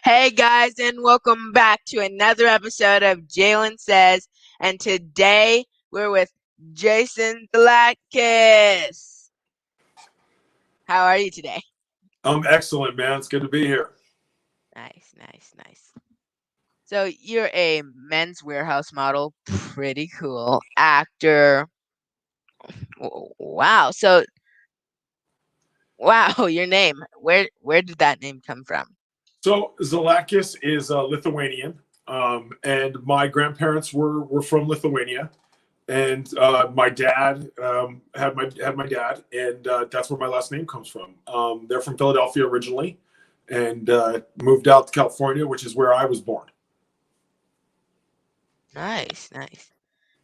Hey guys, and welcome back to another episode of Jalen Says. And today we're with Jason Zlatkus. How are you today? I'm excellent, man. It's good to be here. Nice, nice, nice. So you're a men's warehouse model, pretty cool actor. Wow. So wow, your name. Where did that name come from? So Zlatkus is Lithuanian, and my grandparents were from Lithuania, and my dad had my dad, and that's where my last name comes from. They're from Philadelphia originally, and moved out to California, which is where I was born. Nice, nice,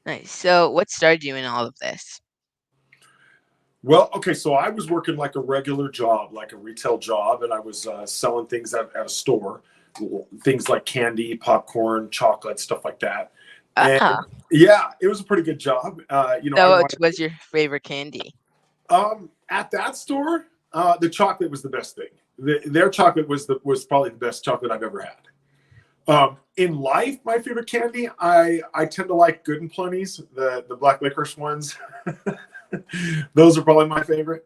nice. So what started you in all of this? Well, okay, so I was working like a regular job, like a retail job, and I was selling things at a store, things like candy, popcorn, chocolate, stuff like that. And Ah, yeah, it was a pretty good job. I so what wanted was your favorite candy? at that store, the chocolate was the best thing. Their chocolate was probably the best chocolate I've ever had. In life, my favorite candy, I tend to like Good and Plenty's, the black licorice ones. Those are probably my favorite.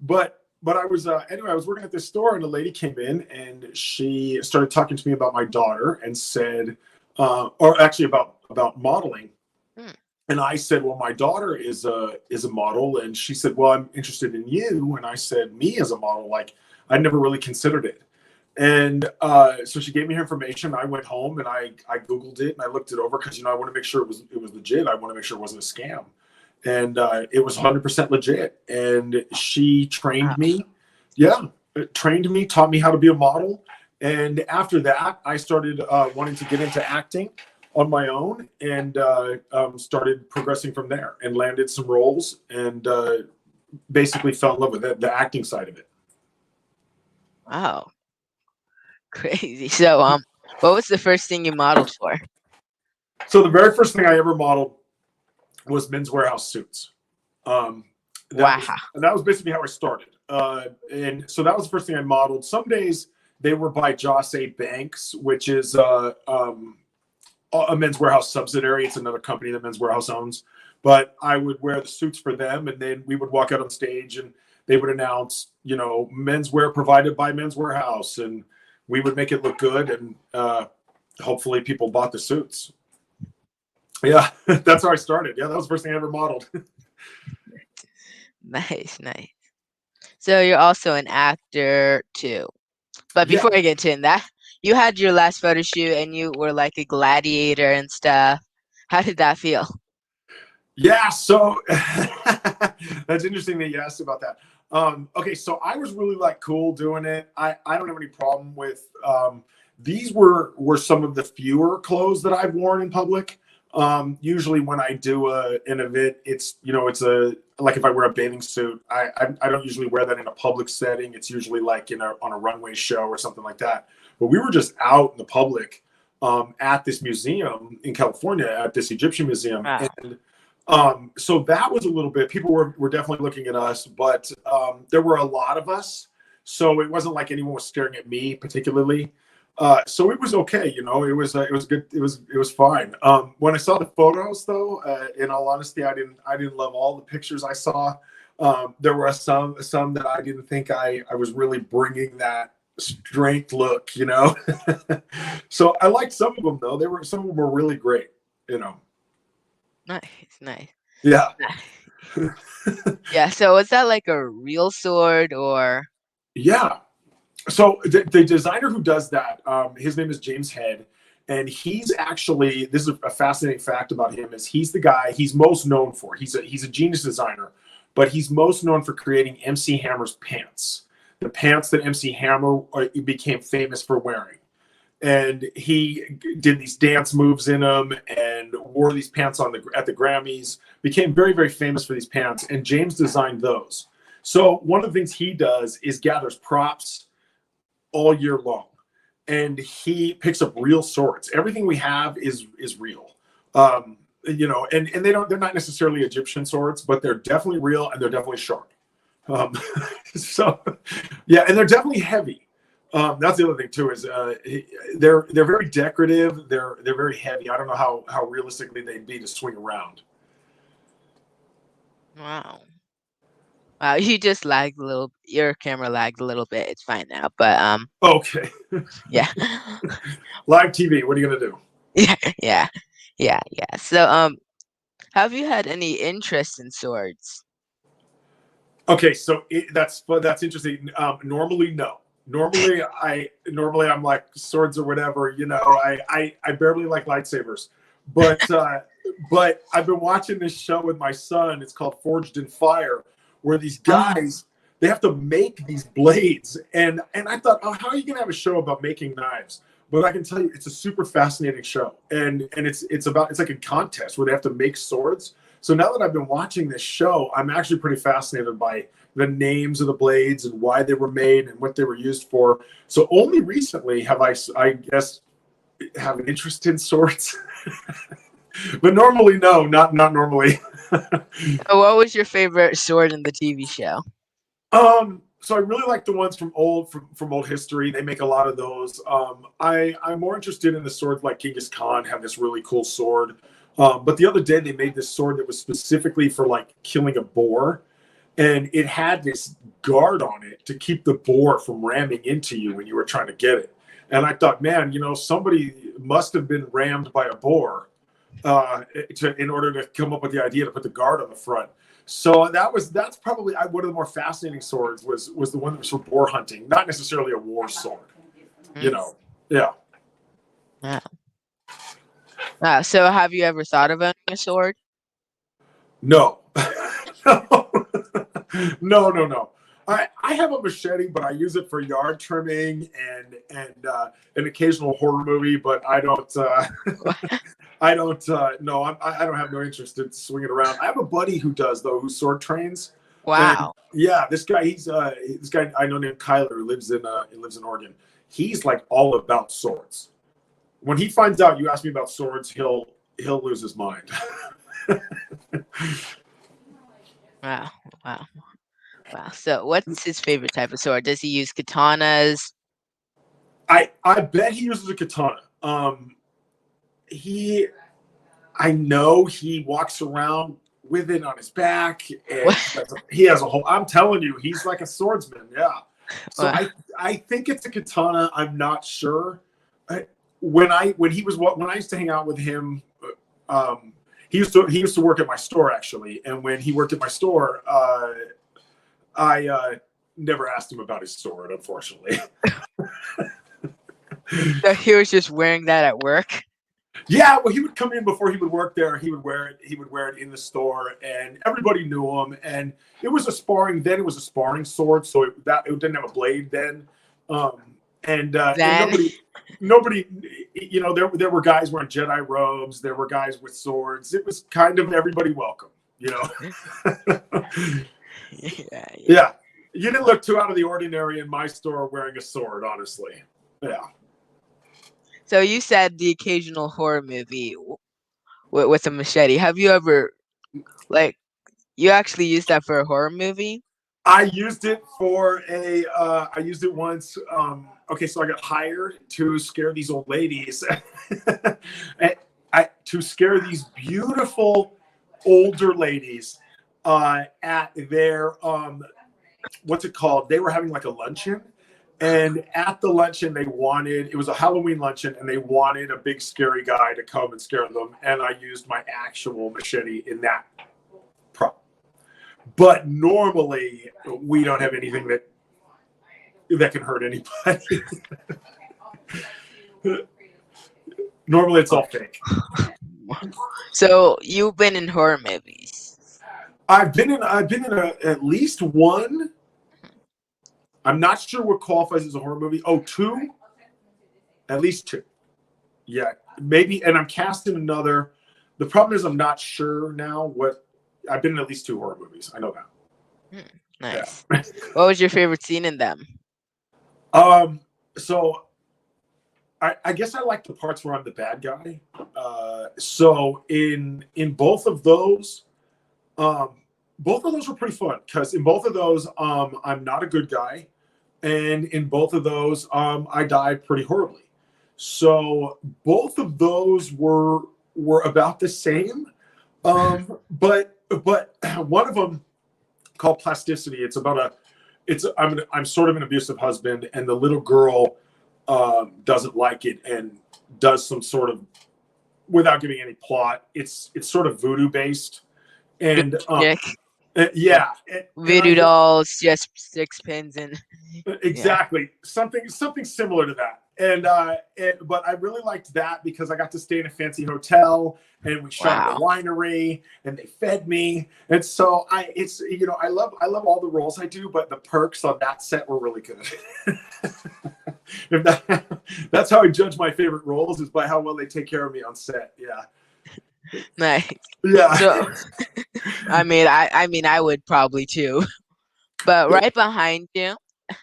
But I was anyway. I was working at this store, and a lady came in, and she started talking to me about my daughter, and said, or actually about modeling. Hmm. And I said, well, my daughter is a model, and she said, well, I'm interested in you. And I said, me as a model, like I never really considered it. And so she gave me her information. I went home and I Googled it and I looked it over because I want to make sure it was legit. I want to make sure it wasn't a scam, and it was 100% legit. And she trained Wow. me. Yeah, trained me, taught me how to be a model. And after that, I started wanting to get into acting on my own, and started progressing from there, and landed some roles, and basically fell in love with the acting side of it. Wow. Crazy. So what was the first thing you modeled for? So the very first thing I ever modeled was men's warehouse suits. Um, Wow. that was basically how I started. And so that was the first thing I modeled. Some days they were by Joss A. Banks, which is a men's warehouse subsidiary. It's another company that Men's Warehouse owns. But I would wear the suits for them, and then we would walk out on stage, and they would announce, menswear provided by Men's Warehouse, and we would make it look good, and hopefully people bought the suits. Yeah, that's how I started. Yeah, that was the first thing I ever modeled. Nice, nice. So you're also an actor too. But Yeah, before I get to that, you had your last photo shoot and you were like a gladiator and stuff. How did that feel? yeah. So that's interesting that you asked about that. Okay, so I was really like cool doing it. I don't have any problem with these were some of the fewer clothes that I've worn in public. Usually when I do an event, it's a like if I wear a bathing suit, I don't usually wear that in a public setting. It's usually like on a runway show or something like that. But we were just out in the public at this museum in California, at this Egyptian museum, Wow. and so that was a little bit. People were definitely looking at us, but there were a lot of us, so it wasn't like anyone was staring at me particularly. So it was okay, it was good, it was fine. When I saw the photos, though, in all honesty, I didn't love all the pictures I saw. There were some that I didn't think I was really bringing that strength look. So I liked some of them, though. Some of them were really great. Nice, nice. Yeah. Yeah, so was that like a real sword or Yeah. So the designer who does that, his name is James Head, and he's actually, this is a fascinating fact about him, is he's the guy he's most known for. He's a genius designer, but he's most known for creating MC Hammer's pants, the pants that MC Hammer became famous for wearing. And he did these dance moves in them and wore these pants at the Grammys. Became very, very famous for these pants, and James designed those. So one of the things he does is gathers props all year long, and he picks up real swords. Everything we have is real. And they're not necessarily Egyptian swords, but they're definitely real, and they're definitely sharp. um, so yeah, and they're definitely heavy. That's the other thing too is they're very decorative. They're very heavy. I don't know how realistically they'd be to swing around. Wow. Wow, you just lagged a little. Your camera lagged a little bit. It's fine now, but Okay, yeah, live TV. What are you gonna do? yeah, yeah, yeah. So have you had any interest in swords? Okay, so that's interesting. Normally, no. Normally I'm like swords or whatever. You know, I barely like lightsabers, but but I've been watching this show with my son. It's called Forged in Fire, where these Oh, guys they have to make these blades, and I thought, oh, how are you gonna have a show about making knives? But I can tell you, it's a super fascinating show, and it's like a contest where they have to make swords. So now that I've been watching this show, I'm actually pretty fascinated by the names of the blades and why they were made and what they were used for. So only recently have I guess, have an interest in swords. But normally, no, not normally. so what was your favorite sword in the TV show? So I really like the ones from old history. They make a lot of those. I'm more interested in the swords like Genghis Khan have this really cool sword. But the other day they made this sword that was specifically for like killing a boar, and it had this guard on it to keep the boar from ramming into you when you were trying to get it. And I thought, man, you know, somebody must have been rammed by a boar in order to come up with the idea to put the guard on the front. So that's probably one of the more fascinating swords was the one that was for boar hunting, not necessarily a war sword. You know, yeah. Yeah. So have you ever thought of owning a sword? No. No. No. I have a machete, but I use it for yard trimming and an occasional horror movie. But I don't. I don't. No, I don't have no interest in swinging around. I have a buddy who does though, who sword trains. And Wow. yeah, this guy. This guy I know named Kyler who lives in Oregon. He's like all about swords. When he finds out you ask me about swords, he'll lose his mind. Wow. Wow. Wow. So what's his favorite type of sword? Does he use katanas? I bet he uses a katana. I know he walks around with it on his back, and he has a whole. I'm telling you, he's like a swordsman. Yeah. So Wow. I think it's a katana. I'm not sure. When I used to hang out with him, he used to work at my store actually, and when he worked at my store, I never asked him about his sword, unfortunately. So he was just wearing that at work? Yeah, well, he would come in before he would work there. He would wear it. He would wear it in the store, and everybody knew him. And it was a sparring. Then it was a sparring sword, so it didn't have a blade then. And nobody, you know, there were guys wearing Jedi robes. There were guys with swords. It was kind of everybody welcome, you know. Yeah. You didn't look too out of the ordinary in my store wearing a sword, honestly. Yeah. So you said the occasional horror movie with a machete. Have you ever, like, you actually used that for a horror movie? I used it for I used it once. Okay, so I got hired to scare these old ladies, to scare these beautiful older ladies at their what's it called? They were having like a luncheon, and at the luncheon it was a Halloween luncheon, and they wanted a big scary guy to come and scare them, and I used my actual machete in that prop. But normally we don't have anything that can hurt anybody. Normally it's all fake. So you've been in horror movies. I've been in at least one. I'm not sure what qualifies as a horror movie. Oh, two? At least two. Yeah, maybe. And I'm casting another. The problem is I'm not sure now what. I've been in at least two horror movies. I know that. Nice. Yeah. What was your favorite scene in them? So I guess I like the parts where I'm the bad guy. So in both of those were pretty fun because in both of those, I'm not a good guy. and in both of those, I died pretty horribly. So both of those were about the same, but one of them called Plasticity. It's about I'm sort of an abusive husband, and the little girl doesn't like it and does some sort of, without giving any plot, it's sort of voodoo based, and yeah, voodoo dolls, just 6 pins and exactly something similar to that. And but I really liked that because I got to stay in a fancy hotel, and we shot at a winery, and they fed me, and so it's I love all the roles I do, but the perks on that set were really good. That's how I judge my favorite roles, is by how well they take care of me on set. Yeah. Nice. Yeah. So, I mean, I would probably too. But right behind you,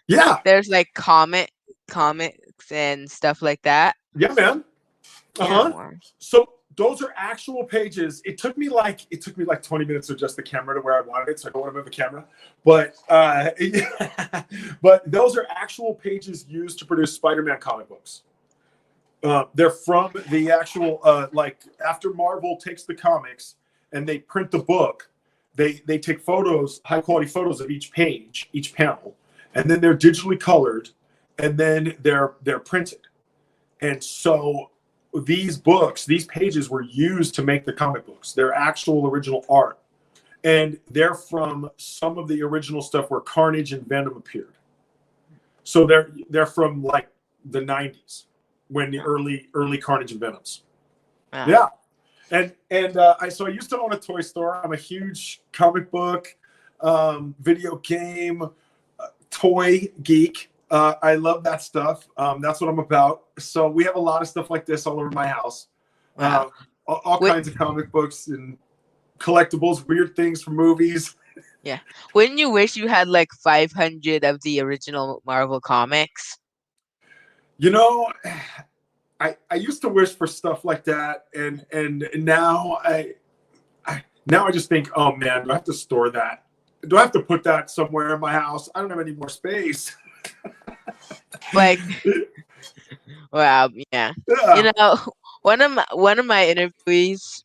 yeah, there's like comics and stuff like that. Yeah, man. Uh-huh. Yeah. So those are actual pages. It took me like 20 minutes to adjust the camera to where I wanted it, so I don't want to move the camera. But but those are actual pages used to produce Spider-Man comic books. They're from the actual like, after Marvel takes the comics and they print the book, they take photos, high quality photos of each page, each panel, and then they're digitally colored, and then they're printed. And so these pages were used to make the comic books. They're actual original art, and they're from some of the original stuff where Carnage and Venom appeared. So they're from like the 90s, when the early Carnage and Venoms. Wow. Yeah. And I used to own a toy store. I'm a huge comic book, video game, toy geek. I love that stuff. That's what I'm about. So we have a lot of stuff like this all over my house. Wow. All kinds of comic books and collectibles, weird things from movies. Yeah. Wouldn't you wish you had like 500 of the original Marvel comics? I used to wish for stuff like that, and now I just think, oh man, do I have to store that? Do I have to put that somewhere in my house? I don't have any more space. Like, wow, yeah. One of my interviewees,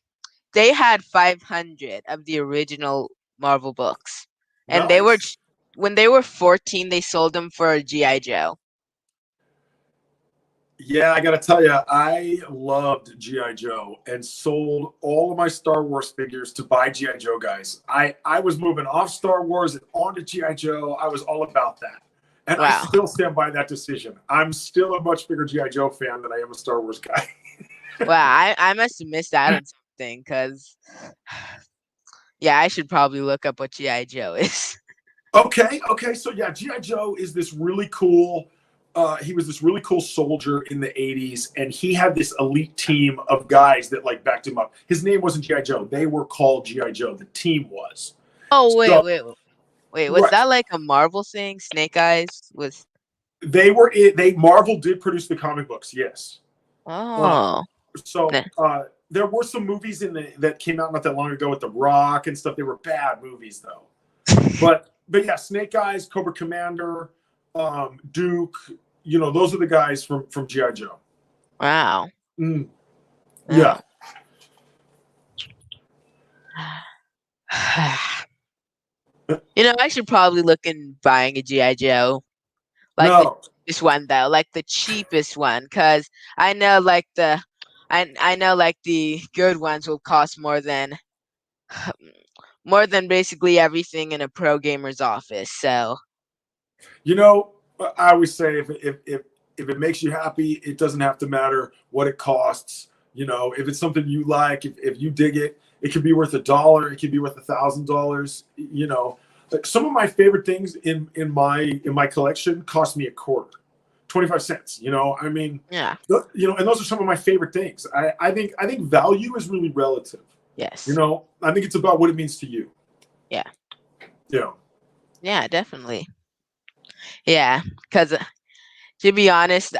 they had 500 of the original Marvel books, and Nice. when they were 14, they sold them for a GI Joe. Yeah, I gotta tell you, I loved GI Joe and sold all of my Star Wars figures to buy GI Joe guys. I was moving off Star Wars and onto GI Joe. I was all about that. And Wow. I still stand by that decision. I'm still a much bigger GI Joe fan than I am a Star Wars guy. Wow, I must have missed out on something, because yeah, I should probably look up what GI Joe is. Okay. So yeah, GI Joe is this really cool. He was this really cool soldier in the 80s, and he had this elite team of guys that like backed him up. His name wasn't GI Joe; they were called GI Joe. The team was. Oh wait, was right. that like a Marvel thing? Snake Eyes was. They Marvel did produce the comic books, yes. Oh. There were some movies that came out not that long ago with The Rock and stuff. They were bad movies though. but yeah, Snake Eyes, Cobra Commander, Duke, those are the guys from GI Joe. Wow. Yeah. I should probably look in buying a GI Joe, like the cheapest one though, like the cheapest one, because I know like I know like the good ones will cost more than basically everything in a pro gamer's office. So, I always say if it makes you happy, it doesn't have to matter what it costs. If it's something you like, if you dig it, it could be worth $1, it could be worth $1,000. Like some of my favorite things in my collection cost me $0.25, 25 cents. I mean, yeah. And those are some of my favorite things. I think value is really relative. Yes. I think it's about what it means to you. Yeah. Yeah. Yeah, definitely. Yeah, because to be honest,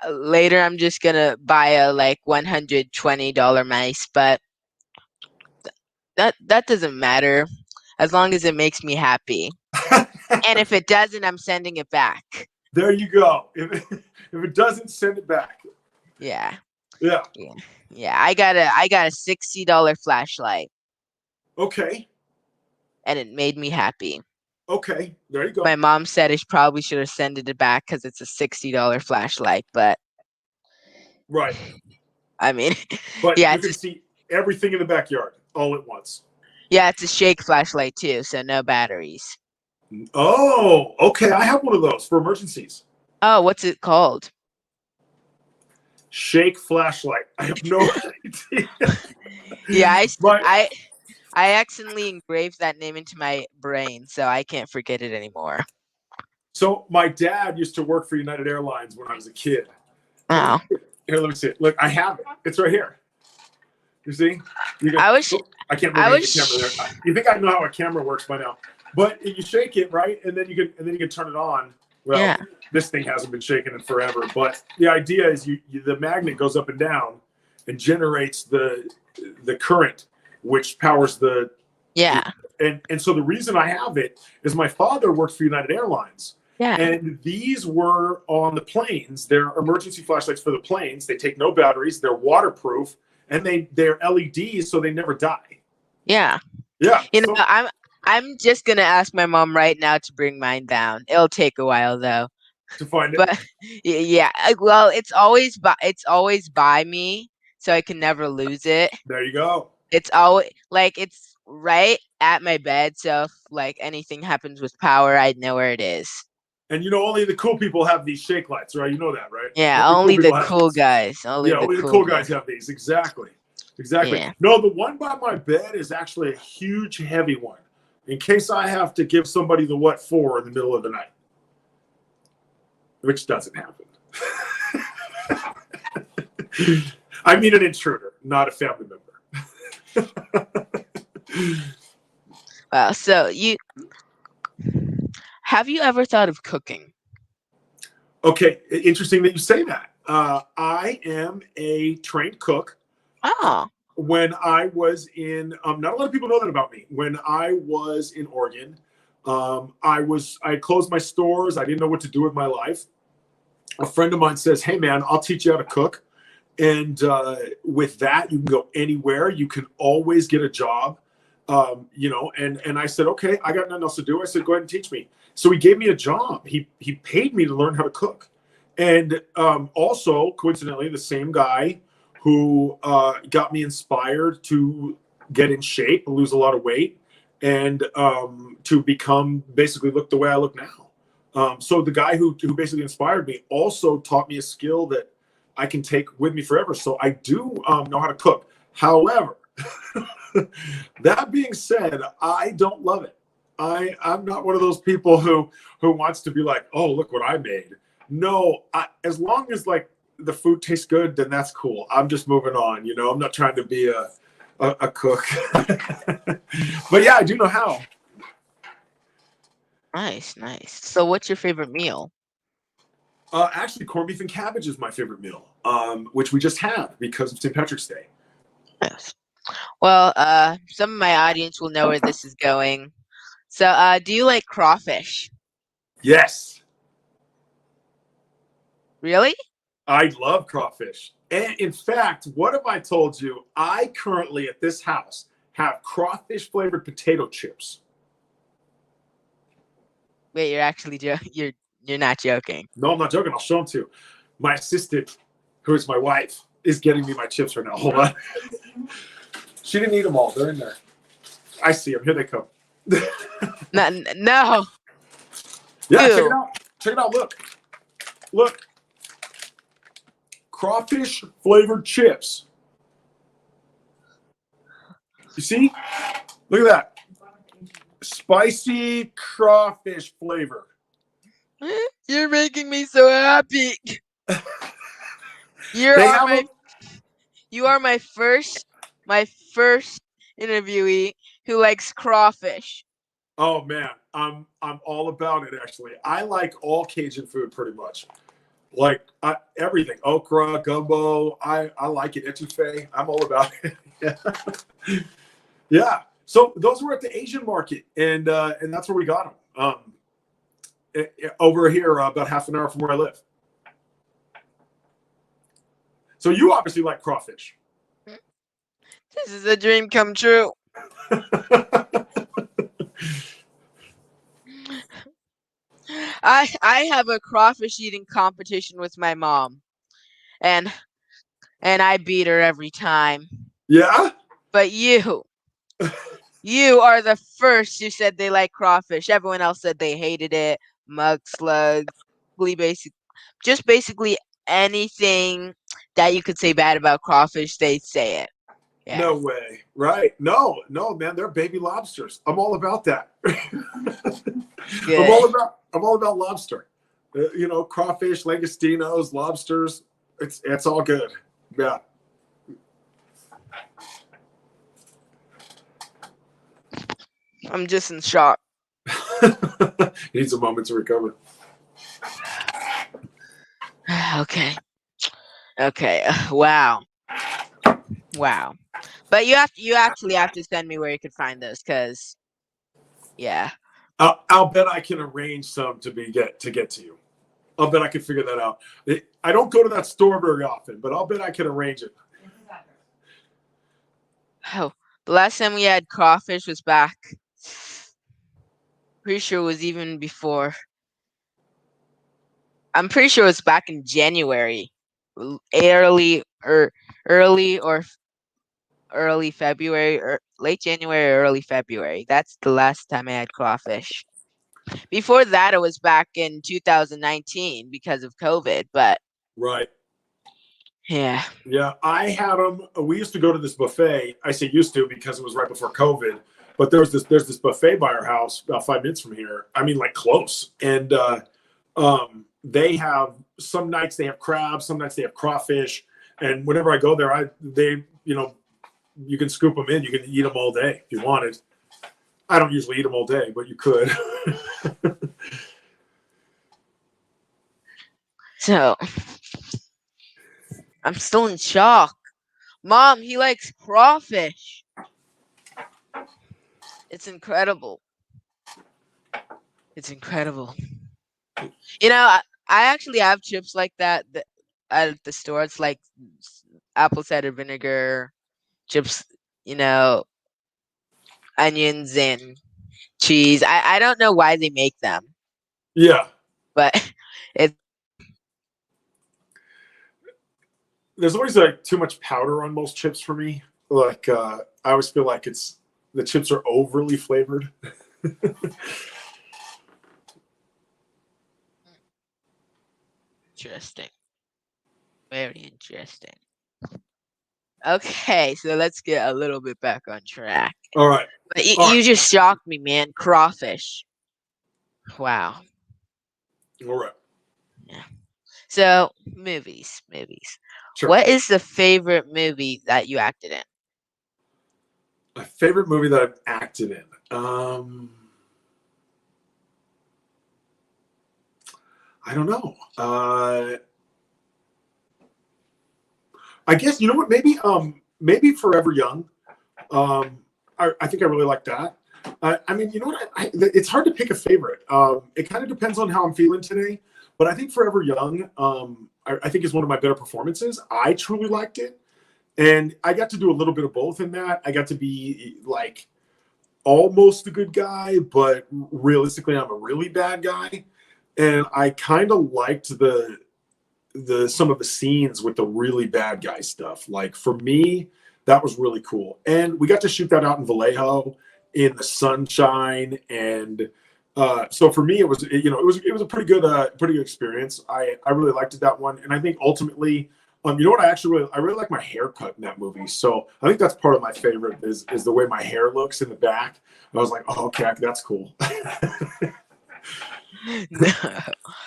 later I'm just gonna buy a like $120 mice, but that doesn't matter as long as it makes me happy. And if it doesn't, I'm sending it back. There you go. If it doesn't, send it back. Yeah. Yeah. Yeah. Yeah. I got a $60 flashlight, Okay. and it made me happy. Okay. There you go. My mom said I probably should have sent it back because it's a $60 flashlight, but Right. I mean, But yeah, you can see everything in the backyard all at once. yeah, it's a shake flashlight too, so no batteries. Oh, okay. I have one of those for emergencies. Oh, what's it called? Shake flashlight. I have no idea. Yeah, But I accidentally engraved that name into my brain, so I can't forget it anymore. so my dad used to work for United Airlines when I was a kid. Oh. Here, let me see it. Look, I have it. It's right here. You see? You can, I can't move the camera there. You think I know how a camera works by now? But you shake it, right, and then you can turn it on. Well, Yeah. This thing hasn't been shaken in forever, but the idea is the magnet goes up and down and generates the current, which powers the and so the reason I have it is my father worked for United Airlines. Yeah. And these were on the planes. They're emergency flashlights for the planes. They take no batteries. They're waterproof, and they're LEDs, so they never die. Yeah. Yeah. You know, I'm just gonna ask my mom right now to bring mine down. It'll take a while though. To find it. But yeah, well, it's always by me, so I can never lose it. There you go. It's always it's right at my bed, so if like anything happens with power, I'd know where it is. And only the cool people have these shake lights, right? You know that, right? Yeah, only the cool guys. Only the cool guys have these. Exactly. Yeah. No, the one by my bed is actually a huge, heavy one. In case I have to give somebody the what for in the middle of the night. Which doesn't happen. I mean an intruder, not a family member. Wow. So have you ever thought of cooking? Okay, interesting that you say that. I am a trained cook. Oh. When I was in, not a lot of people know that about me. When I was in Oregon, I closed my stores. I didn't know what to do with my life. A friend of mine says, "Hey man, I'll teach you how to cook." And with that, you can go anywhere. You can always get a job. And I said, "Okay, I got nothing else to do." I said, "Go ahead and teach me." So he gave me a job. He paid me to learn how to cook. And also, coincidentally, the same guy who got me inspired to get in shape, lose a lot of weight, and to become basically look the way I look now. So the guy who basically inspired me also taught me a skill that I can take with me forever. So I do know how to cook. However, that being said, I don't love it. I'm not one of those people who wants to be like, "Oh, look what I made." No, as long as like the food tastes good, then that's cool. I'm just moving on. I'm not trying to be a cook. But yeah, I do know how. Nice. So what's your favorite meal? Actually, corned beef and cabbage is my favorite meal, which we just had because of St. Patrick's Day. Yes. Well, some of my audience will know where this is going. So, do you like crawfish? Yes. Really? I love crawfish. And in fact, what have I told you? I currently at this house have crawfish flavored potato chips. Wait, you're actually you're not joking. No, I'm not joking. I'll show them to you. My assistant, who is my wife, is getting me my chips right now. Hold on. She didn't eat them all. They're in there. I see them. Here they come. No. Yeah, check it out. Check it out. Look. Crawfish flavored chips. You see? Look at that. Spicy crawfish flavor. You're making me so happy. You are my first interviewee who likes crawfish. Oh man, I'm all about it actually. I like all Cajun food pretty much. Like everything, okra, gumbo. I like it. Etouffee. I'm all about it. Yeah. So those were at the Asian market, and that's where we got them. over here, about half an hour from where I live. So you obviously like crawfish. This is a dream come true. I have a crawfish eating competition with my mom, and I beat her every time. Yeah? But you are the first who said they like crawfish. Everyone else said they hated it. Mug slugs, basically anything that you could say bad about crawfish, they'd say it. Yeah. No way. Right. No, man, they're baby lobsters. I'm all about that. Good. I'm all about lobster. Crawfish, langostinos, lobsters. It's all good. Yeah. I'm just in shock. Needs a moment to recover. Okay. Wow. But you actually have to send me where you could find those, because yeah. I'll bet I can arrange some to get to you. I'll bet I can figure that out. I don't go to that store very often, but I'll bet I can arrange it. Oh, the last time we had crawfish was back. Pretty sure it was even before. I'm pretty sure it was back in January, early February, or late January or early February. That's the last time I had crawfish. Before that, it was back in 2019 because of COVID. But right. Yeah. Yeah, I had them. We used to go to this buffet. I say used to because it was right before COVID. But there's this buffet by our house about 5 minutes from here. I mean, like close. And they have, some nights they have crabs, some nights they have crawfish. And whenever I go there, you can scoop them in. You can eat them all day if you wanted. I don't usually eat them all day, but you could. So I'm still in shock. Mom, he likes crawfish. It's incredible. It's incredible. I actually have chips like that at the store. It's like apple cider vinegar chips, onions and cheese. I don't know why they make them. Yeah. But there's always like too much powder on most chips for me. Like I always feel like the chips are overly flavored. Interesting. Very interesting. Okay, so let's get a little bit back on track. All right. But you just shocked me, man. Crawfish. Wow. All right. Yeah. So, movies. Sure. What is the favorite movie that you acted in? My favorite movie that I've acted in. I don't know. I guess, you know what? Maybe Forever Young. I think I really like that. I mean, you know what? It's hard to pick a favorite. It kind of depends on how I'm feeling today. But I think Forever Young, I think is one of my better performances. I truly liked it. And I got to do a little bit of both in that. I got to be like almost a good guy, but realistically, I'm a really bad guy. And I kind of liked some of the scenes with the really bad guy stuff. Like for me, that was really cool. And we got to shoot that out in Vallejo in the sunshine. And so for me, it was a pretty good experience. I really liked it, that one. And I think ultimately, you know what, I really like my haircut in that movie. So I think that's part of my favorite is the way my hair looks in the back. I was like, oh, okay, that's cool.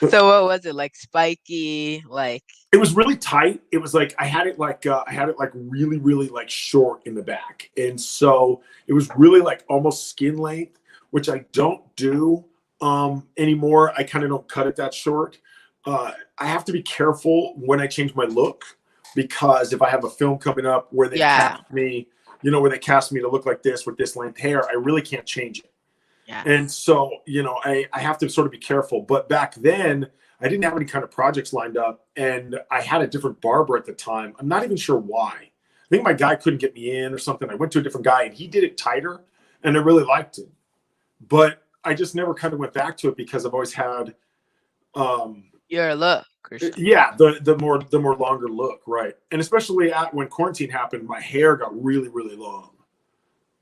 So what was it, like spiky? Like it was really tight. It was like I had it like really, really like short in the back, and so it was really like almost skin length, which I don't do anymore. I kind of don't cut it that short. I have to be careful when I change my look, because if I have a film coming up where they cast me, where they cast me to look like this with this length hair, I really can't change it. Yeah. And so, I have to sort of be careful. But back then, I didn't have any kind of projects lined up, and I had a different barber at the time. I'm not even sure why. I think my guy couldn't get me in or something. I went to a different guy, and he did it tighter, and I really liked it. But I just never kind of went back to it because I've always had, your look or something. yeah, the more longer look, right? And especially when quarantine happened, my hair got really, really long.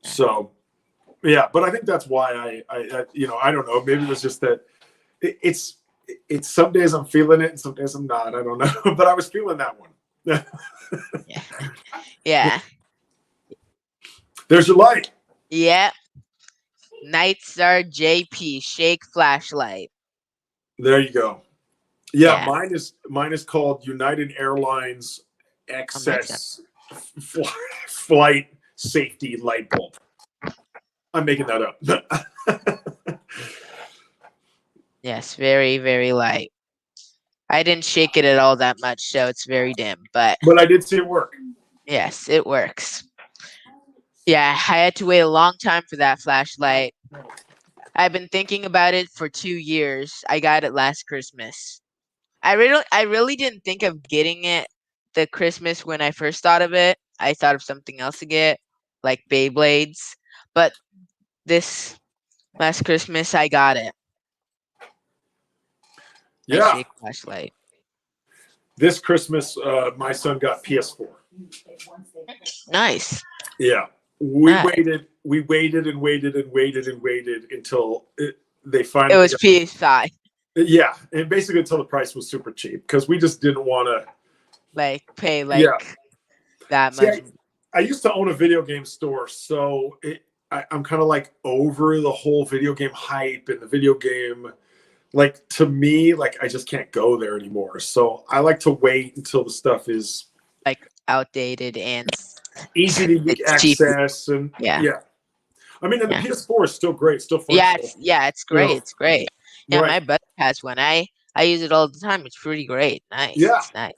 So, yeah, but I think that's why I I don't know. Maybe it was just that it's some days I'm feeling it and some days I'm not. I don't know, but I was feeling that one. Yeah. Yeah. There's your light. Yep. Nightstar JP Shake Flashlight. There you go. Yeah, Yeah. mine is called United Airlines Oh, nice. XS Flight Safety Light Bulb. I'm making that up. Yes, very, very light. I didn't shake it at all that much, so it's very dim, but But I did see it work. yes, it works. Yeah, I had to wait a long time for that flashlight. I've been thinking about it for 2 years. I got it last Christmas. I really didn't think of getting it the Christmas when I first thought of it. I thought of something else to get, like Beyblades. But this last Christmas I got it. My Yeah. shake flashlight. This Christmas, my son got PS4. Nice. Yeah. We Nice. waited until they It finally was PS5. yeah, and basically until the price was super cheap because we just didn't want to Like pay yeah. that See, much. I used to own a video game store, so I'm kind of like over the whole video game hype and the video game. Like, to me, like, I just can't go there anymore. So I like to wait until the stuff is Like outdated and easy to it's cheap. access. And Yeah. I mean, and the Yeah. PS4 is still great, still fun. Yeah, stuff, it's great. It's great. Yeah, right. my buddy has one. I use it all the time. It's pretty great. Nice. Yeah. It's nice.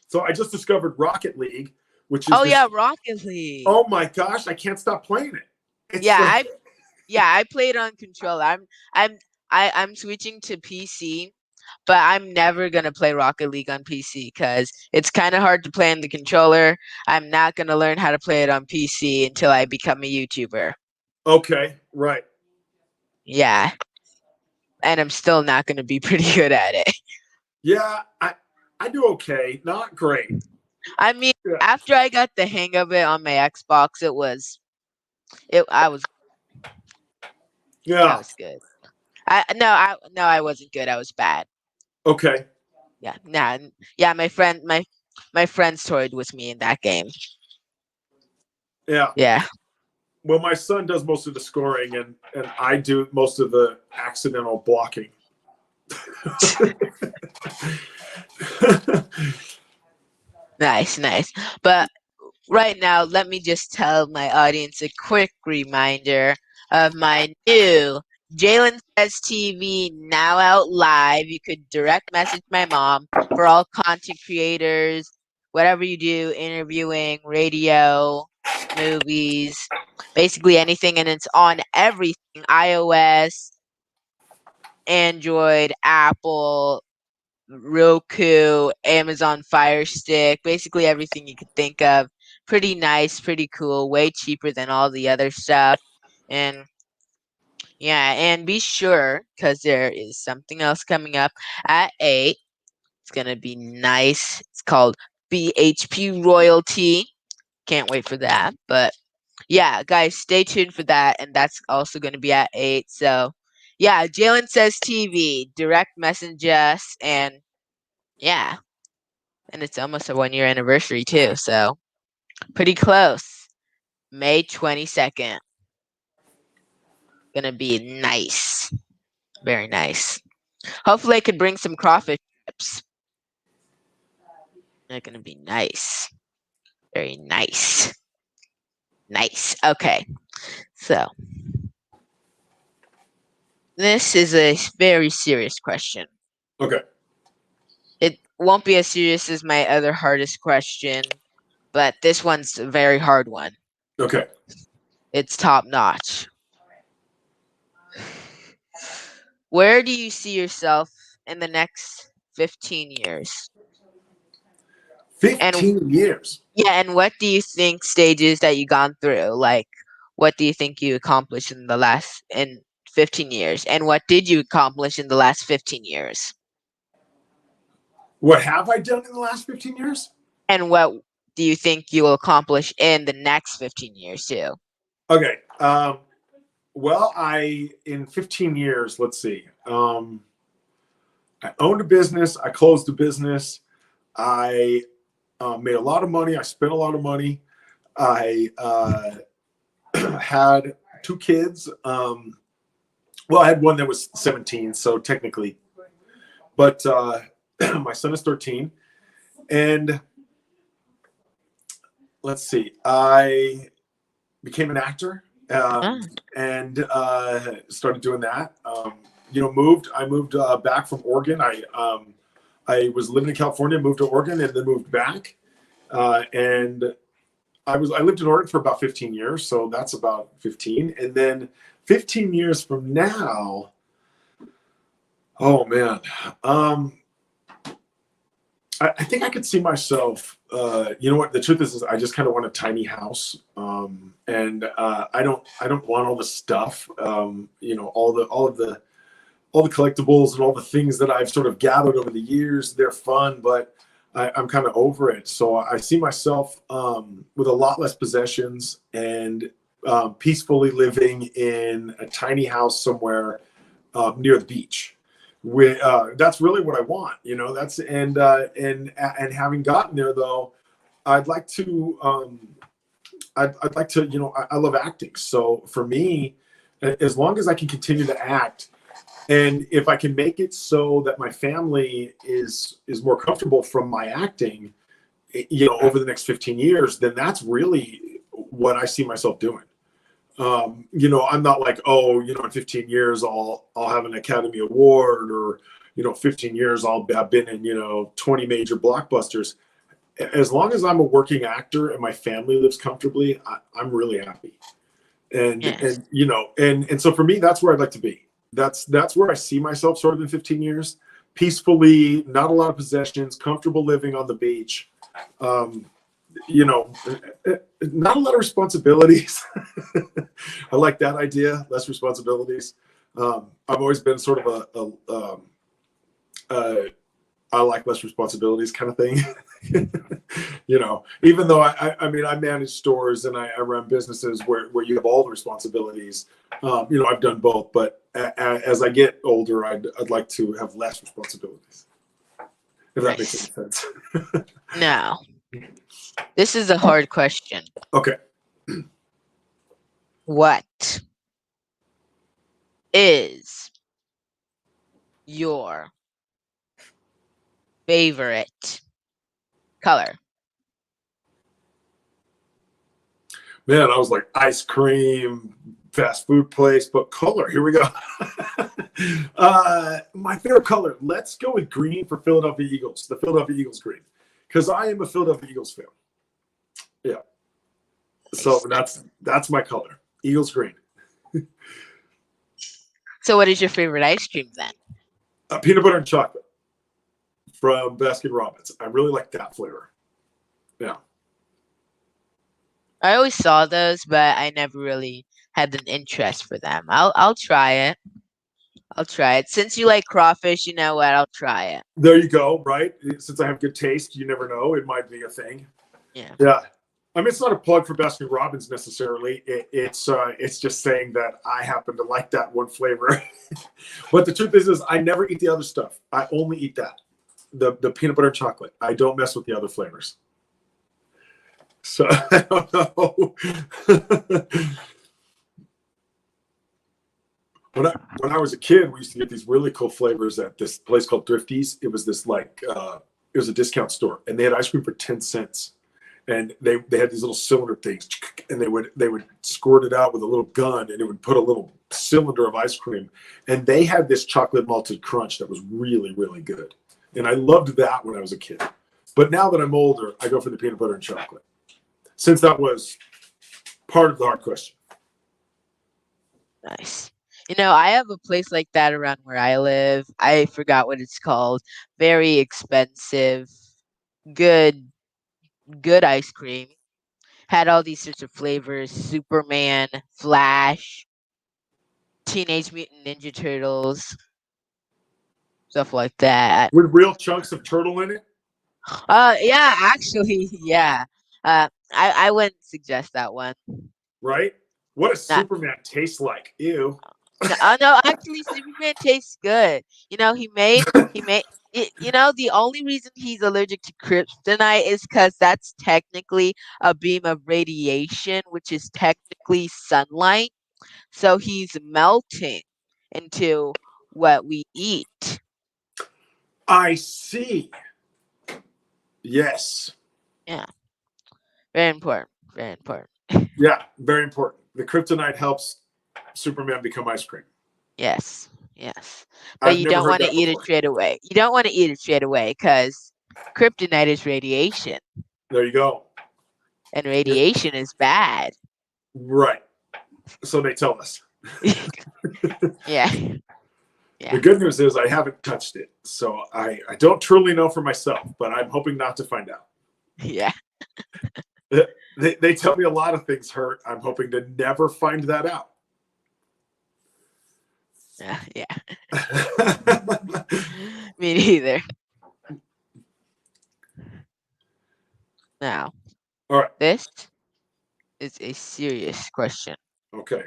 So I just discovered Rocket League, which is Rocket League. Oh my gosh, I can't stop playing it. It's Yeah, I played on controller. I'm switching to PC, but I'm never gonna play Rocket League on PC because it's kind of hard to play on the controller. I'm not gonna learn how to play it on PC until I become a YouTuber. Okay, right. Yeah, and I'm still not gonna be pretty good at it. Yeah, I do okay, not great. I mean, Yeah. after I got the hang of it on my Xbox, I was Yeah. I was good. I wasn't good. I was bad. Okay. Yeah, nah, yeah. My friends toyed with me in that game. Yeah. Yeah. Well, my son does most of the scoring, and I do most of the accidental blocking. Nice. But right now, let me just tell my audience a quick reminder of my new Jalen Says TV now out live. You could direct message my mom for all content creators, whatever you do, interviewing, radio, movies, basically anything, and it's on everything: iOS, Android, Apple, Roku, Amazon Fire Stick, basically everything you could think of. Pretty nice, pretty cool, way cheaper than all the other stuff. And yeah, and be sure, because there is something else coming up at 8. It's going to be nice. It's called BHP Royalty. Can't wait for that. But yeah, guys, stay tuned for that. And that's also going to be at 8. So yeah, Jalen Says TV, direct message us. And yeah, and it's almost a 1-year anniversary too. So pretty close. May 22nd. Gonna be nice. Very nice. Hopefully I could bring some crawfish chips. They're gonna be nice. Very nice. Nice. Okay. So this is a very serious question. Okay. It won't be as serious as my other hardest question, but this one's a very hard one. Okay. It's top notch. Where do you see yourself in the next 15 years? And 15 years. yeah, and what do you think stages that you gone through? Like, what do you think you accomplished in 15 years? And what did you accomplish in the last 15 years? What have I done in the last 15 years? And what do you think you will accomplish in the next 15 years too? Okay. Well, in 15 years, let's see. I owned a business. I closed a business. I made a lot of money. I spent a lot of money. I had 2 kids. Well, I had one that was 17, so technically, but my son is 13. And let's see, I became an actor and started doing that. I moved back from Oregon. I was living in California, moved to Oregon, and then moved back. And I lived in Oregon for about 15 years, so that's about 15. And then 15 years from now, oh man, I think I could see myself. You know what? The truth is I just kind of want a tiny house, and I don't want all the stuff. All of the collectibles and all the things that I've sort of gathered over the years. They're fun, but I'm kind of over it. So I see myself with a lot less possessions and peacefully living in a tiny house somewhere near the beach. That's really what I want, that's and having gotten there though, I'd like to I love acting. So for me, as long as I can continue to act, and if I can make it so that my family is more comfortable from my acting, over the next 15 years, then that's really what I see myself doing. I'm not like, in 15 years I'll have an Academy Award, or 15 years I've been in 20 major blockbusters. As long as I'm a working actor and my family lives comfortably, I'm really happy. And Yes. and so for me, that's where I'd like to be. That's where I see myself sort of in 15 years, peacefully, not a lot of possessions, comfortable living on the beach. Not a lot of responsibilities. I like that idea, less responsibilities. I've always been sort of I like less responsibilities kind of thing. Even though I manage stores and I run businesses where you have all the responsibilities. I've done both, but as I get older, I'd like to have less responsibilities. If that makes any sense. No. This is a hard question. Okay. What is your favorite color? Man, I was like ice cream, fast food place, but color. Here we go. My favorite color. Let's go with green for Philadelphia Eagles. The Philadelphia Eagles green, because I am a Philadelphia Eagles fan. Yeah. So that's my color. Eagles green. So what is your favorite ice cream then? Peanut butter and chocolate from Baskin Robbins. I really like that flavor. Yeah. I always saw those, but I never really had an interest for them. I'll try it. I'll try it. Since you like crawfish, you know what? I'll try it. There you go. Right. Since I have good taste, you never know. It might be a thing. Yeah. Yeah. I mean, it's not a plug for Baskin Robbins necessarily. It's just saying that I happen to like that one flavor. But the truth is I never eat the other stuff. I only eat that, the peanut butter and chocolate. I don't mess with the other flavors. So I don't know. When I was a kid, we used to get these really cool flavors at this place called Thrifty's. It was this it was a discount store, and they had ice cream for 10 cents. And they had these little cylinder things, and they would squirt it out with a little gun, and it would put a little cylinder of ice cream. And they had this chocolate malted crunch that was really, really good. And I loved that when I was a kid. But now that I'm older, I go for the peanut butter and chocolate, since that was part of the hard question. Nice. I have a place like that around where I live. I forgot what it's called. Very expensive, good, good ice cream. Had all these sorts of flavors: Superman, Flash, Teenage Mutant Ninja Turtles, stuff like that. With real chunks of turtle in it, Yeah, actually, yeah. I wouldn't suggest that one. right? What does Not, Superman taste like? Ew. no, no, actually, Superman tastes good. He made it. The only reason he's allergic to kryptonite is because that's technically a beam of radiation, which is technically sunlight. So he's melting into what we eat. I see. Yes. Yeah, very important. Very important. Yeah, very important. The kryptonite helps Superman become ice cream. Yes, yes. But I've you never don't heard want to that eat it before. straight away. You don't want to eat it straight away because kryptonite is radiation, There you go. and radiation is bad. Right. So they tell us. Yeah, The yeah, good news is I haven't touched it. So I don't truly know for myself, but I'm hoping not to find out. yeah, They tell me a lot of things hurt. I'm hoping to never find that out. yeah. Me neither. Now, All right. this is a serious question. Okay.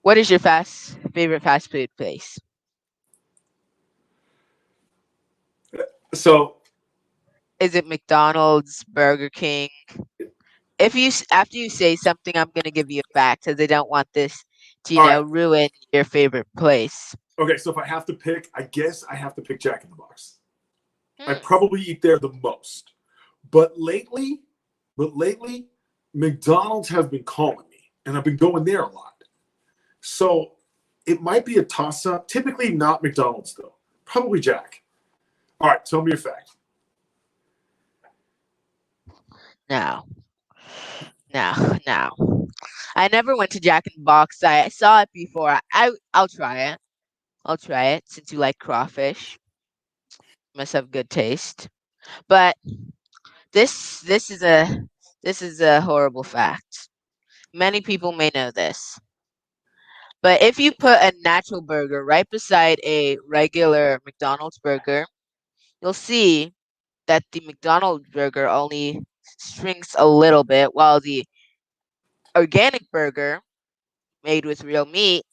What is your favorite fast food place? So, Is it McDonald's, Burger King? After you say something, I'm gonna give you a fact because I don't want this to, all right. ruin your favorite place. Okay. So if I have to pick, I guess I have to pick Jack in the Box. I Hmm. probably eat there the most. But lately, McDonald's has been calling me, and I've been going there a lot. So it might be a toss up. Typically not McDonald's though. Probably Jack. All right, tell me a fact. No, no. I never went to Jack in the Box. I saw it before. I'll try it. I'll try it since you like crawfish. Must have good taste. But this this is a this is a horrible fact. Many people may know this. But if you put a natural burger right beside a regular McDonald's burger, you'll see that the McDonald's burger only shrinks a little bit, while the organic burger made with real meat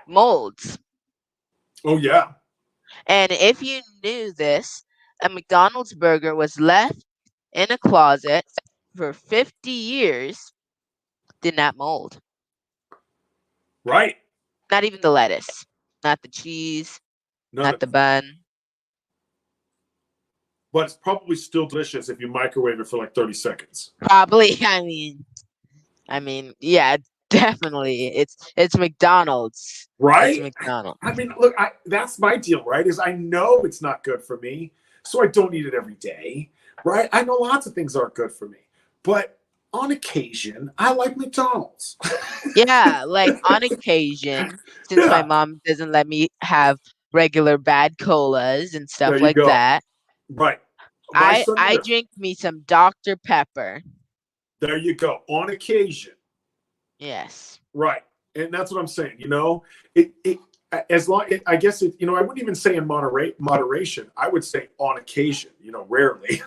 molds. Oh yeah. And if you knew this, a McDonald's burger was left in a closet for 50 years, did not mold. Right. Not even the lettuce, not the cheese, None not of the it. bun. But it's probably still delicious if you microwave it for like 30 seconds. Probably, yeah, definitely. It's McDonald's. It's Right? McDonald's. I mean, look, that's my deal, right? Is I know it's not good for me, so I don't eat it every day, right? I know lots of things aren't good for me, but on occasion, I like McDonald's. Yeah, like on occasion, since my Yeah, mom doesn't let me have regular bad colas and stuff there you like go. that, Right. My I son I either. drink me some Dr. Pepper. There you go. On occasion. Yes. Right. And that's what I'm saying. It as long I guess I wouldn't even say in moderation. I would say on occasion, rarely.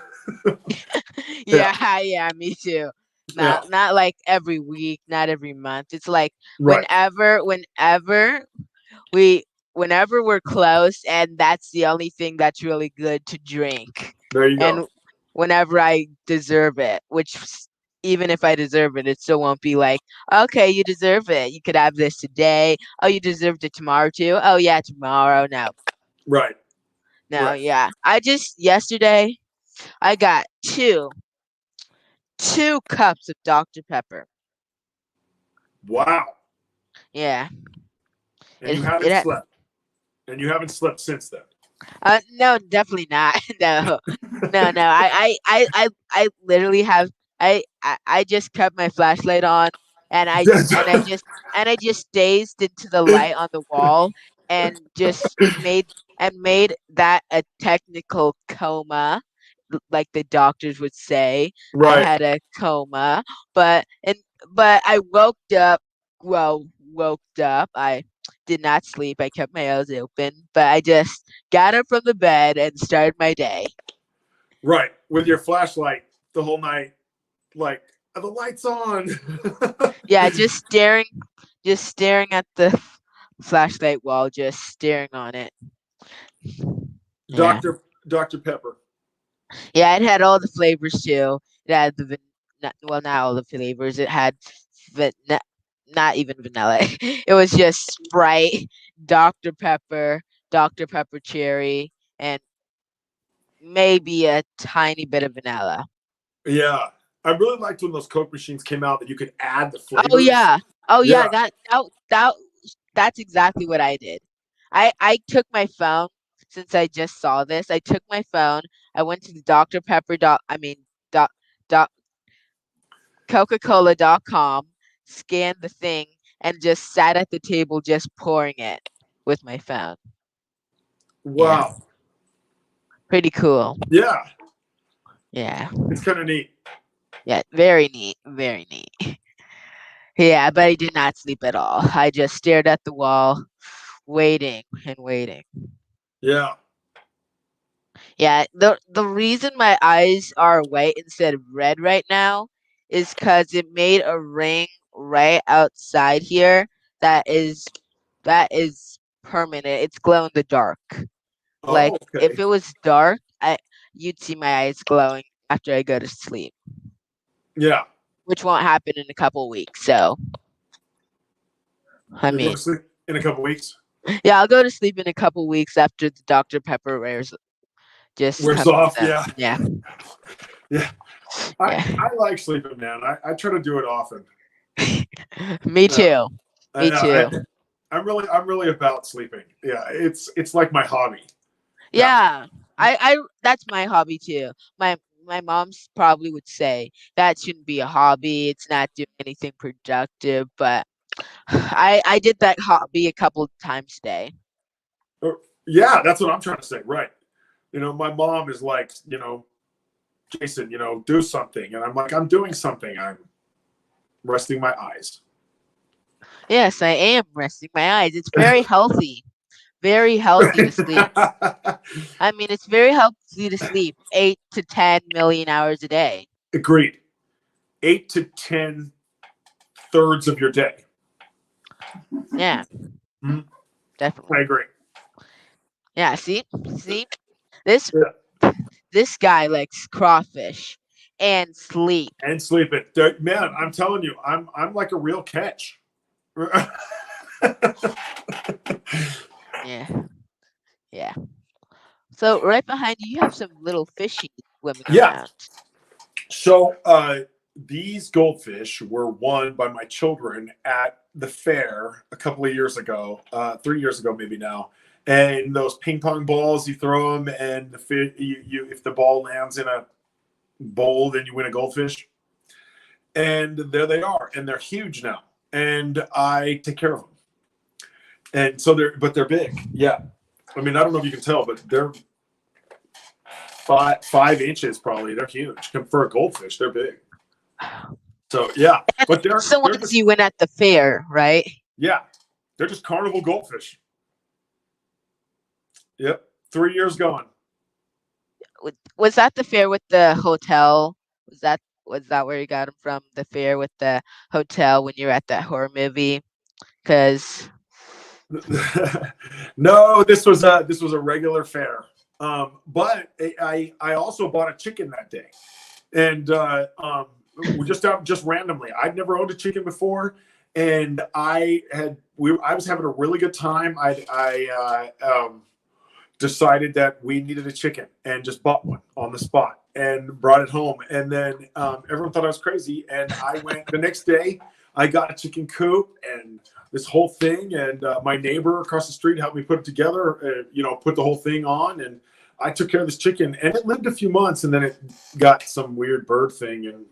Yeah. Yeah, yeah, me too. Yeah. Not like every week, not every month. It's like Right. we whenever we're close and that's the only thing that's really good to drink. There you go. And whenever I deserve it, even if I deserve it, it still won't be like, okay, you deserve it. You could have this today. Oh, you deserved it tomorrow too. Oh yeah, tomorrow. No, Right. no, Right. yeah. I just yesterday I got two cups of Dr. Pepper. Wow. Yeah. And you It haven't had, slept. And you haven't slept since then. no, definitely not. No. No, no. I literally have I just kept my flashlight on and I just gazed into the light on the wall and just made that a technical coma, like the doctors would say. I Right. had a coma, but and but I woke up. I did not sleep. I kept my eyes open, but I just got up from the bed and started my day. Right. With your flashlight the whole night, like, the light's on. Yeah, just staring at the flashlight wall, just staring on it. Yeah. Dr. Pepper. Yeah, it had all the flavors too. It had not all the flavors. It had van- not even vanilla. It was just Sprite, Dr. Pepper, Dr. Pepper cherry, and maybe a tiny bit of vanilla. Yeah. I really liked when those Coke machines came out that you could add the Oh flavors. yeah. Oh yeah, Yeah. that's exactly what I did. I took my phone, since I just saw this. I took my phone. I went to the Dr. Pepper dot I mean dot dot Coca-Cola.com, scanned the thing, and just sat at the table just pouring it with my phone. Yeah, Wow. pretty cool. Yeah. Yeah, It's kind of neat. yeah, very neat, very neat. Yeah, but I did not sleep at all. I just stared at the wall, waiting and waiting. Yeah. Yeah, the reason my eyes are white instead of red right now is because it made a ring right outside here that is that is permanent. It's glow in the dark. Like Oh, if okay. it was dark, I you'd see my eyes glowing after I go to sleep, Yeah. which won't happen in a couple weeks. So, I You're going mean, to sleep in a couple weeks. yeah, I'll go to sleep in a couple weeks after the Dr. Pepper wears just Wears comes off. out. Yeah. Yeah, Yeah. yeah. I like sleeping, man. I try to do it often. Me Yeah. too. Me too. I'm really about sleeping. Yeah. It's like my hobby. Yeah. Yeah, I that's my hobby too. My mom's probably would say that shouldn't be a hobby. It's not doing anything productive, but I did that hobby a couple times today. Yeah. That's what I'm trying to say. Right. My mom is like, Jason, do something. And I'm like, I'm doing something. I'm resting my eyes. Yes, I am resting my eyes. It's very healthy. Very healthy to sleep. I mean, it's very healthy to sleep 8 to 10 million hours a day. Agreed. 8 to 10 thirds of your day. Yeah, Mhm. definitely. I agree. Yeah, see, this Yeah. this guy likes crawfish and sleep. And sleep it. Man, I'm telling you, I'm like a real catch. Yeah, yeah. So right behind you, you have some little fishies swimming Yeah. around. So these goldfish were won by my children at the fair a couple of years ago, 3 years ago maybe now. And those ping pong balls, you throw them, and if the ball lands in a bowl, then you win a goldfish. And there they are, and they're huge now. And I take care of them. And so they're big. Yeah. I mean, I don't know if you can tell, but they're 5 inches probably. They're huge. For a goldfish, they're big. So yeah, And but that's the they're ones just you win at the fair, right? yeah, they're just carnival goldfish. Yep, 3 years going. Was that the fair with the hotel? Was that where you got them from? The fair with the hotel when you were at that horror movie? Because No, this was a regular fare. But I also bought a chicken that day, and we just randomly. I'd never owned a chicken before, and I was having a really good time. I decided that we needed a chicken and just bought one on the spot and brought it home. And then everyone thought I was crazy. And I went the next day, I got a chicken coop and this whole thing. And my neighbor across the street helped me put it together, put the whole thing on. And I took care of this chicken, and it lived a few months, and then it got some weird bird thing, and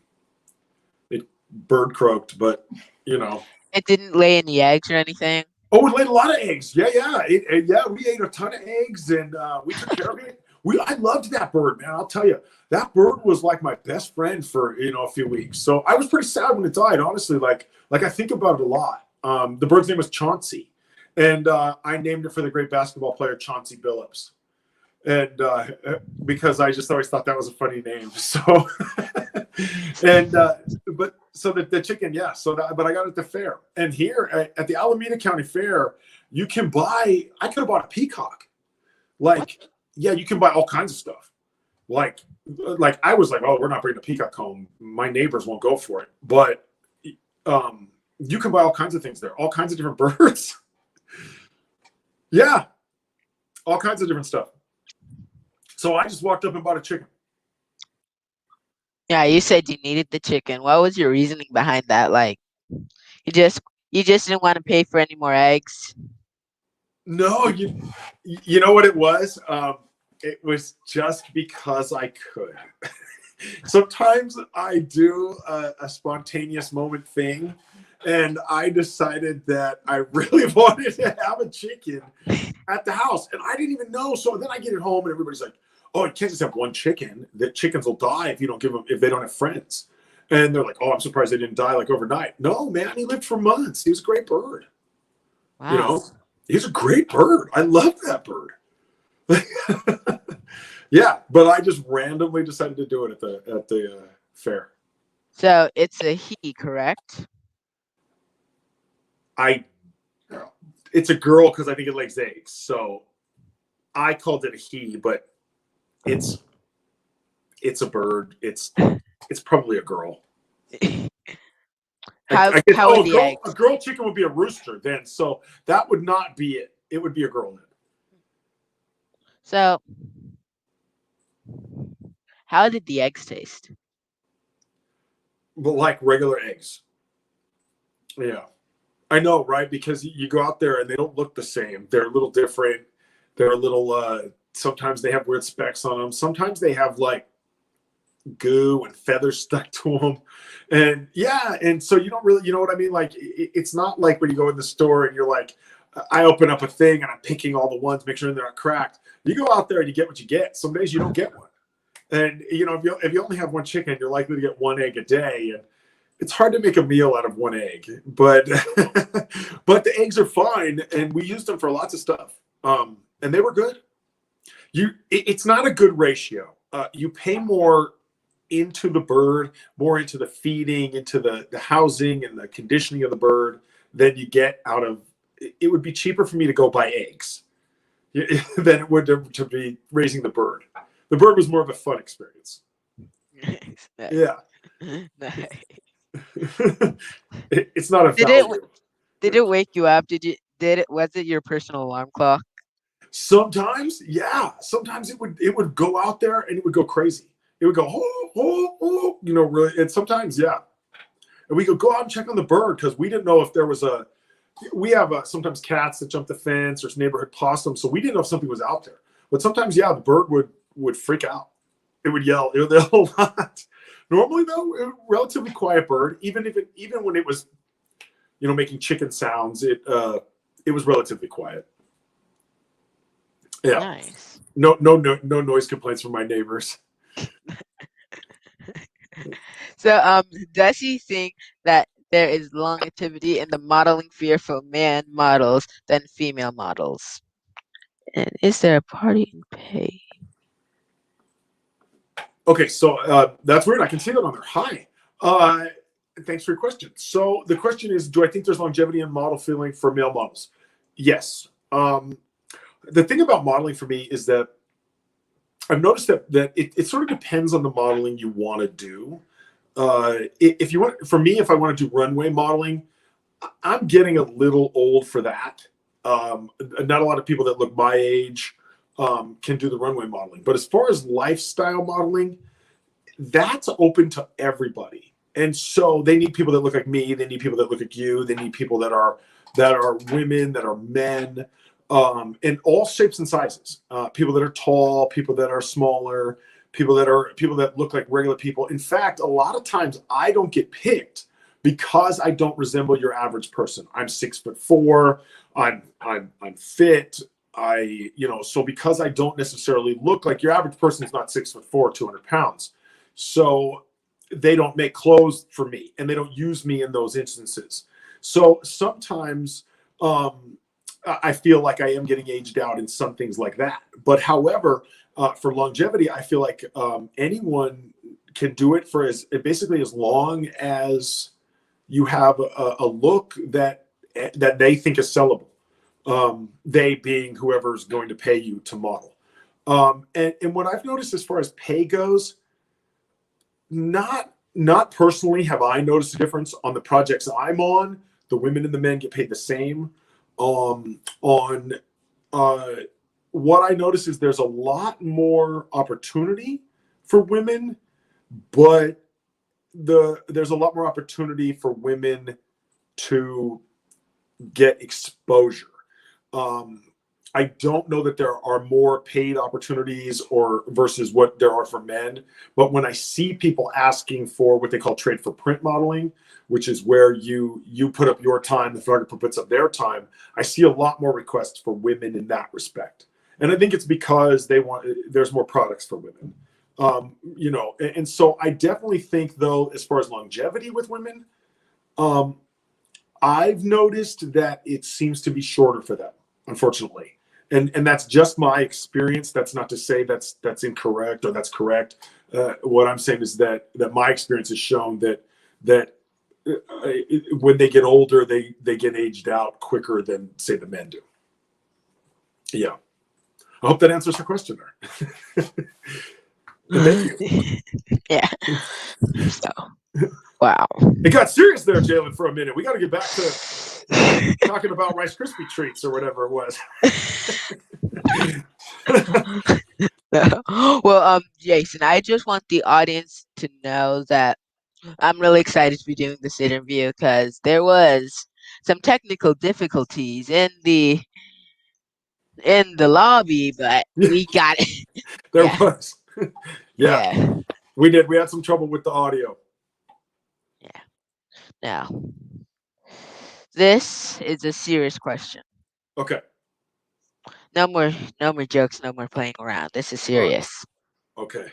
it bird croaked, but you know. It didn't lay any eggs or anything. Oh, it laid a lot of eggs. Yeah, yeah, yeah. We ate a ton of eggs, and we took care of it. I loved that bird, man. I'll tell you, that bird was like my best friend for a few weeks. So I was pretty sad when it died, honestly. Like I think about it a lot. The bird's name was Chauncey, and I named it for the great basketball player Chauncey Billups, and because I just always thought that was a funny name. So, and but so the chicken, yeah. So but I got it at the fair, and here at the Alameda County Fair, you can buy. I could have bought a peacock, like yeah, you can buy all kinds of stuff. Like I was like, oh, we're not bringing a peacock home. My neighbors won't go for it, but you can buy all kinds of things there, all kinds of different birds. Yeah, all kinds of different stuff. So I just walked up and bought a chicken. Yeah, you said you needed the chicken. What was your reasoning behind that? Like, you just didn't want to pay for any more eggs? No, you know what it was? It was just because I could. Sometimes I do a spontaneous moment thing, and I decided that I really wanted to have a chicken at the house, and I didn't even know. So then I get it home, and everybody's like, "Oh, you can't just have one chicken. The chickens will die if you don't give them if they don't have friends." And they're like, "Oh, I'm surprised they didn't die like overnight." No, man, he lived for months. He was a great bird. Wow. You know, he's a great bird. I love that bird. Yeah, but I just randomly decided to do it at the fair. So it's a he, correct? It's a girl because I think it lays eggs. So I called it a he, but it's a bird. It's probably a girl. How would the eggs? A girl chicken would be a rooster then. So that would not be it. It would be a girl then. So how did the eggs taste? But like regular eggs. Yeah. I know, right? Because you go out there and they don't look the same. They're a little different. They're a little, sometimes they have weird specks on them. Sometimes they have like goo and feathers stuck to them. And yeah, and so you don't really, you know what I mean? Like, it's not like when you go in the store and you're like, I open up a thing and I'm picking all the ones, make sure they're not cracked. You go out there and you get what you get. Some days you don't get one. And, you know, if you only have one chicken, you're likely to get one egg a day. And it's hard to make a meal out of one egg, but but the eggs are fine, and we used them for lots of stuff, and they were good. It's not a good ratio. You pay more into the bird, more into the feeding, into the housing and the conditioning of the bird than you get out of. It would be cheaper for me to go buy eggs than it would to be raising the bird. The bird was more of a fun experience. Nice. Yeah. Nice. It's not a value. Did it wake you up? Was it your personal alarm clock? Sometimes, yeah. Sometimes it would go out there and it would go crazy. It would go, oh, oh, oh, you know, really. And sometimes, yeah. And we could go out and check on the bird because we didn't know if there was we have sometimes cats that jump the fence, there's neighborhood possums, so we didn't know if something was out there. But sometimes, yeah, the bird would freak out. It would yell. It would yell a lot. Normally, though, a relatively quiet bird. Even when it was, you know, making chicken sounds, it was relatively quiet. Yeah. Nice. No noise complaints from my neighbors. So, does he think that there is longevity in the modeling field for man models than female models? And is there a party in pay? Okay, so that's weird. I can see that on there. Hi. Thanks for your question. So the question is, do I think there's longevity in model feeling for male models? Yes. The thing about modeling for me is that I've noticed that it sort of depends on the modeling you want to do. If you want, for me, if I want to do runway modeling, I'm getting a little old for that. Not a lot of people that look my age can do the runway modeling. But as far as lifestyle modeling, that's open to everybody. And so they need people that look like me. They need people that look like you. They need people that are women, that are men, in all shapes and sizes. People that are tall, people that are smaller, people that look like regular people. In fact, a lot of times I don't get picked because I don't resemble your average person. I'm 6'4". I'm fit. So because I don't necessarily look like your average person is not 6'4", 200 pounds. So they don't make clothes for me, and they don't use me in those instances. So sometimes I feel like I am getting aged out in some things like that. But however, for longevity, I feel like anyone can do it for basically as long as you have a look that they think is sellable. They being whoever's going to pay you to model. And what I've noticed as far as pay goes, not personally have I noticed a difference on the projects I'm on. The women and the men get paid the same. On what I notice is there's a lot more opportunity for women, but there's a lot more opportunity for women to get exposure. I don't know that there are more paid opportunities or versus what there are for men, but when I see people asking for what they call trade for print modeling, which is where you put up your time, the photographer puts up their time, I see a lot more requests for women in that respect. And I think it's because there's more products for women. And so I definitely think, though, as far as longevity with women, I've noticed that it seems to be shorter for them, unfortunately. And that's just my experience. That's not to say that's incorrect or that's correct. What I'm saying is that my experience has shown that when they get older, they get aged out quicker than, say, the men do. Yeah. I hope that answers the question there. Thank you. Yeah. So, wow. It got serious there, Jalen, for a minute. We got to get back to talking about Rice Krispie treats or whatever it was. Well, Jason, I just want the audience to know that I'm really excited to be doing this interview because there was some technical difficulties in the lobby, but we got it. There Yeah. was. Yeah. Yeah. We did. We had some trouble with the audio. Yeah. Now, this is a serious question. Okay. No more jokes, no more playing around. This is serious. Okay.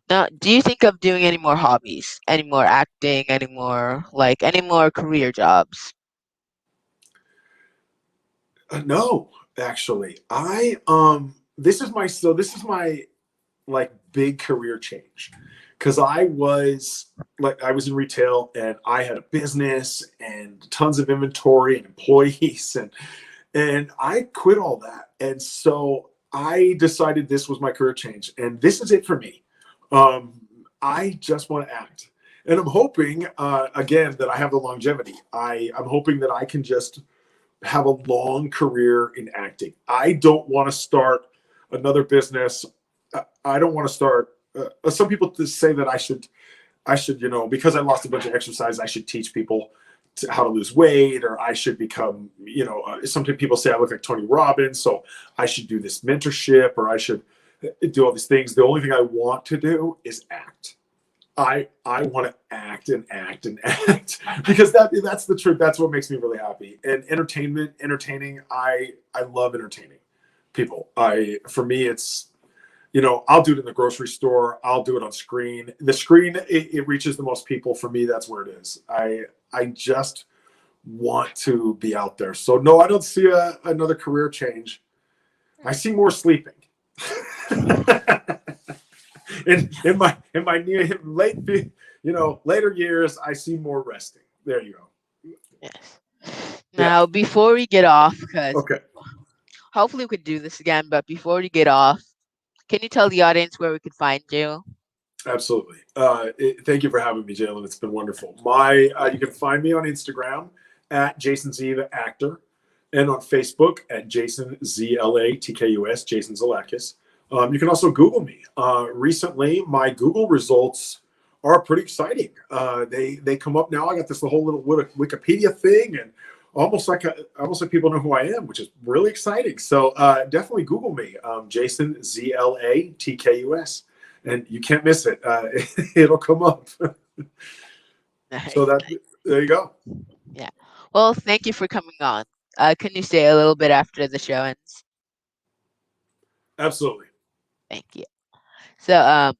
Now, do you think of doing any more hobbies, any more acting, any more career jobs? No, actually. This is my like big career change, because I was in retail and I had a business and tons of inventory and employees and I quit all that. And so I decided this was my career change, and this is it for me. I just want to act, and I'm hoping again that I have the longevity. I'm hoping that I can just have a long career in acting. I don't want to start another business. I don't want to start. Some people say that I should, because I lost a bunch of exercise, I should teach people how to lose weight, or I should become, sometimes people say I look like Tony Robbins, so I should do this mentorship, or I should do all these things. The only thing I want to do is act. I want to act and act and act because that's the truth. That's what makes me really happy. And entertaining, I love entertaining people. For me, it's, I'll do it in the grocery store. I'll do it on screen. The screen, it reaches the most people. For me, that's where it is. I just want to be out there. So no, I don't see another career change. I see more sleeping. in my later years, I see more resting. There you go. Yes. Now, before we get off, because Okay. hopefully we could do this again, but before we get off, can you tell the audience where we could find you? Absolutely. Thank you for having me, Jalen. It's been wonderful. You can find me on Instagram at Jason Z the Actor, and on Facebook at Jason Zlatkus, Jason Zlatkus. You can also Google me. Recently, my Google results are pretty exciting. They come up now. I got this whole little Wikipedia thing, and almost like people know who I am, which is really exciting. So definitely Google me, Jason Zlatkus, and you can't miss it. It'll come up. So Nice. that there you go. Yeah. Well, thank you for coming on. Can you stay a little bit after the show ends? Absolutely. Thank you. So,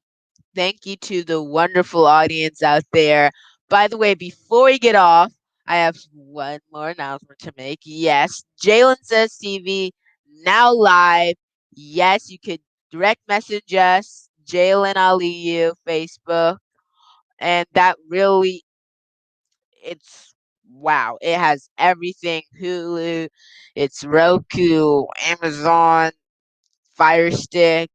thank you to the wonderful audience out there. By the way, before we get off, I have one more announcement to make. Yes, Jalen Says TV now live. Yes, you could direct message us, Jalen Aliyu, Facebook, and that really, it's wow. It has everything: Hulu, it's Roku, Amazon, Fire Stick,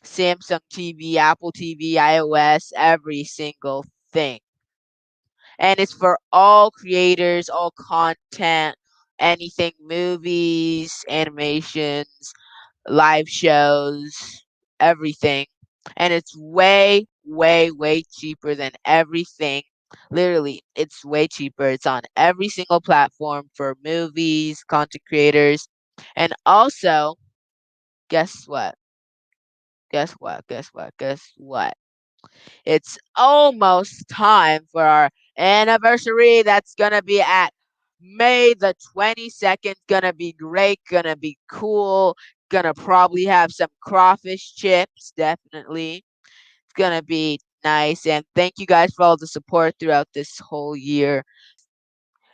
Samsung TV, Apple TV, iOS, every single thing. And it's for all creators, all content, anything movies, animations, live shows, everything. And it's way, way, way cheaper than everything. Literally, it's way cheaper. It's on every single platform for movies, content creators. And also, guess what? Guess what? Guess what? Guess what? It's almost time for our anniversary. That's going to be at May the 22nd. Gonna be great. Gonna be cool. Gonna probably have some crawfish chips. Definitely. It's gonna be nice. And thank you guys for all the support throughout this whole year.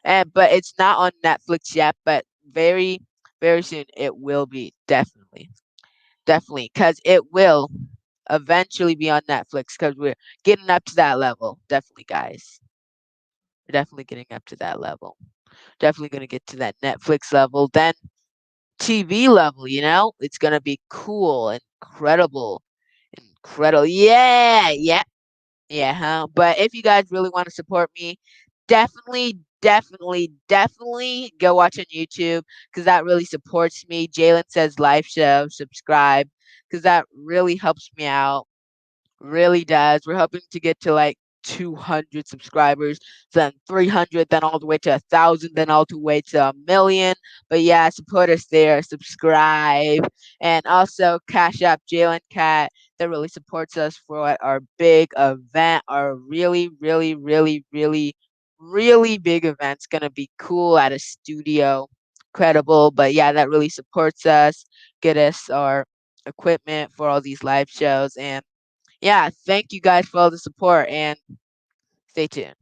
And but it's not on Netflix yet, but very, very soon it will be. Definitely. Definitely, because it will eventually be on Netflix because we're getting up to that level. Definitely, guys. We're definitely getting up to that level. Definitely going to get to that Netflix level. Then TV level, it's going to be cool, incredible, incredible. Yeah, yeah, yeah, huh? But if you guys really want to support me, definitely, definitely, definitely go watch on YouTube because that really supports me. Jalen Says live show, subscribe because that really helps me out. Really does. We're hoping to get to like 200 subscribers, then 300, then all the way to 1,000, then all the way to 1,000,000. But yeah, support us there, subscribe, and also Cash App Jalen Cat that really supports us for our big event, our really, really, really, really, really big event's gonna be cool at a studio. Incredible, but yeah, that really supports us, get us our equipment for all these live shows and yeah, thank you guys for all the support and stay tuned.